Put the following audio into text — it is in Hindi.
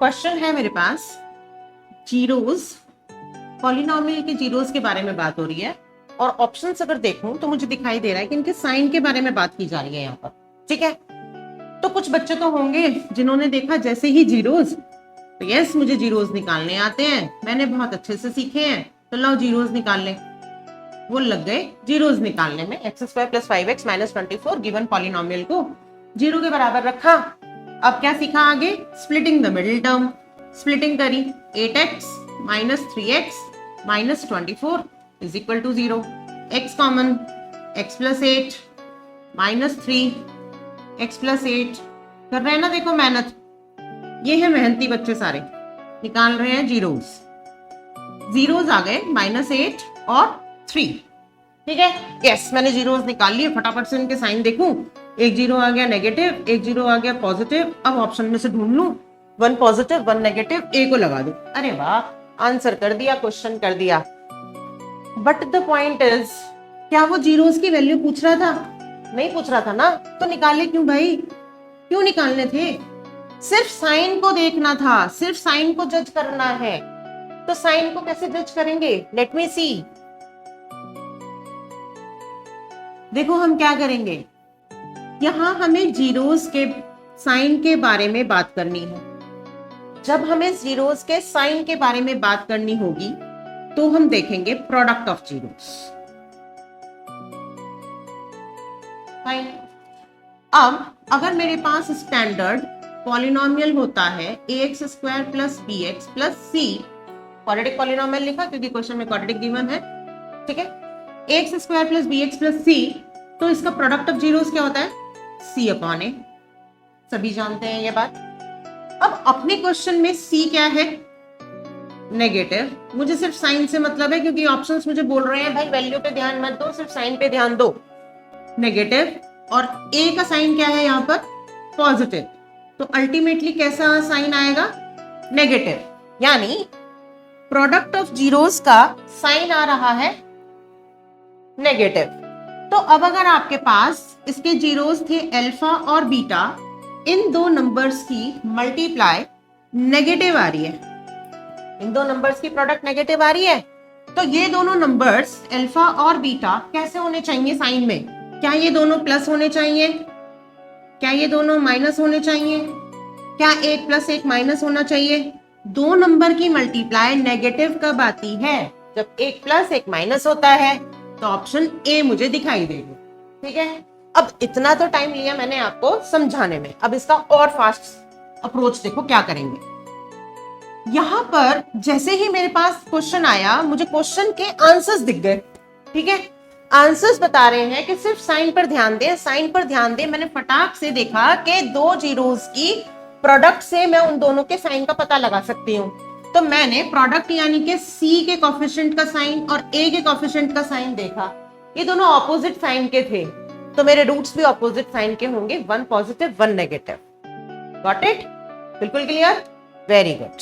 क्वेश्चन है मेरे पास, जीरोस, पॉलिनोमियल के जीरोस के बारे में बात हो रही है और ऑप्शंस अगर देखूं तो मुझे दिखाई दे रहा है कि इनके साइन के बारे में बात की जा रही है यहाँ पर। ठीक है, तो कुछ बच्चे तो होंगे जिन्होंने देखा जैसे ही जीरोस, तो यस मुझे जीरोस निकालने आते हैं, मैंने बहुत अच्छे से सीखे हैं, तो लो जीरोस निकाल लें। वो लग गए जीरोस निकालने में। X square plus 5x minus 24 given polynomial को जीरो के बराबर रखा। अब क्या सीखा आगे? Splitting the middle term. Splitting करी, 8x minus 3x minus 24 is equal to 0। x common, x plus 8 minus 3 x plus 8। कर रहे हैं ना, देखो मेहनत, ये है मेहनती बच्चे सारे, निकाल रहे हैं जीरोस। जीरोस आ गए -8 और 3। ठीक है, यस मैंने जीरोस निकाल लिए। फटाफट से इनके साइन देखूं, एक जीरो आ गया नेगेटिव, एक जीरो आ गया पॉजिटिव। अब ऑप्शन में से ढूंढ लूं, 1 पॉजिटिव 1 नेगेटिव, ए को लगा दूं। अरे वाह, आंसर कर दिया, क्वेश्चन कर दिया। बट द पॉइंट इज, क्या वो जीरोस की वैल्यू पूछ रहा था? नहीं पूछ रहा था ना, तो निकाले क्यों भाई? क्यों निकालने थे? सिर्फ साइन को देखना था, सिर्फ साइन को जज करना है। तो साइन को कैसे जज करेंगे? लेट मी सी। देखो हम क्या करेंगे, यहां हमें जीरोस के साइन के बारे में बात करनी है। जब हमें जीरोस के साइन के बारे में बात करनी होगी तो हम देखेंगे प्रोडक्ट ऑफ जीरोस। फाइन। अब अगर मेरे पास स्टैंडर्ड पॉलिनोमियल होता है ax square plus bx plus c, quadratic polynomial लिखा क्योंकि क्वेश्चन में क्वाड्रेटिक गिवन है। ठीक है, ax square plus bx plus c, तो इसका प्रोडक्ट ऑफ जीरोस क्या होता है? c upon a। सभी जानते हैं ये बात। अब अपने क्वेश्चन में c क्या है? नेगेटिव। मुझे सिर्फ साइन से मतलब है क्योंकि ऑप्शंस मुझे बोल रहे हैं भाई वैल्यू पे ध्यान मत दो, सिर्फ साइन पे ध्यान दो। नेगेटिव, और a का साइन क्या है यहाँ पर? पॉजिटिव। तो अल्टीमेटली कैसा साइन आएगा? नेगेटिव। यानी प्रोडक्ट ऑफ जीरोस का साइन आ रहा है नेगेटिव। तो अब अगर आपके पास इसके जीरोस थे अल्फा और बीटा, इन दो नंबर्स की मल्टीप्लाई नेगेटिव आ रही है, इन दो नंबर्स की प्रोडक्ट नेगेटिव आ रही है, तो ये दोनों नंबर्स अल्फा और बीटा कैसे होने चाहिए साइन में? क्या ये दोनों प्लस होने चाहिए? क्या ये दोनों माइनस होने चाहिए? क्या 1 प्लस 1 माइनस होना चाहिए? दो नंबर की मल्टीप्लाई नेगेटिव कब आती है? जब 1 प्लस 1 माइनस होता है। तो ऑप्शन ए मुझे दिखाई देगी। ठीक है, अब इतना तो टाइम लिया मैंने आपको समझाने में, अब इसका और फास्ट अप्रोच देखो क्या करेंगे। यहां पर जैसे ही मेरे पास क्वेश्चन आया, मुझे क्वेश्चन के आंसर्स दिख गए। ठीक है, आंसर्स बता रहे हैं कि सिर्फ साइन पर ध्यान दे, साइन पर ध्यान दे। मैंने फटाक से देखा कि दो जीरोस की प्रोडक्ट से मैं उन दोनों के साइन का पता लगा सकती हूँ। तो मैंने प्रोडक्ट यानी कि c के कोफिशिएंट का साइन और a के कोफिशिएंट का साइन देखा, ये दोनों ऑपोजिट साइन के थे, तो मेरे रूट्स भी ऑपोजिट साइन के होंगे, 1 पॉजिटिव 1 नेगेटिव। Got it? बिल्कुल क्लियर? Very good.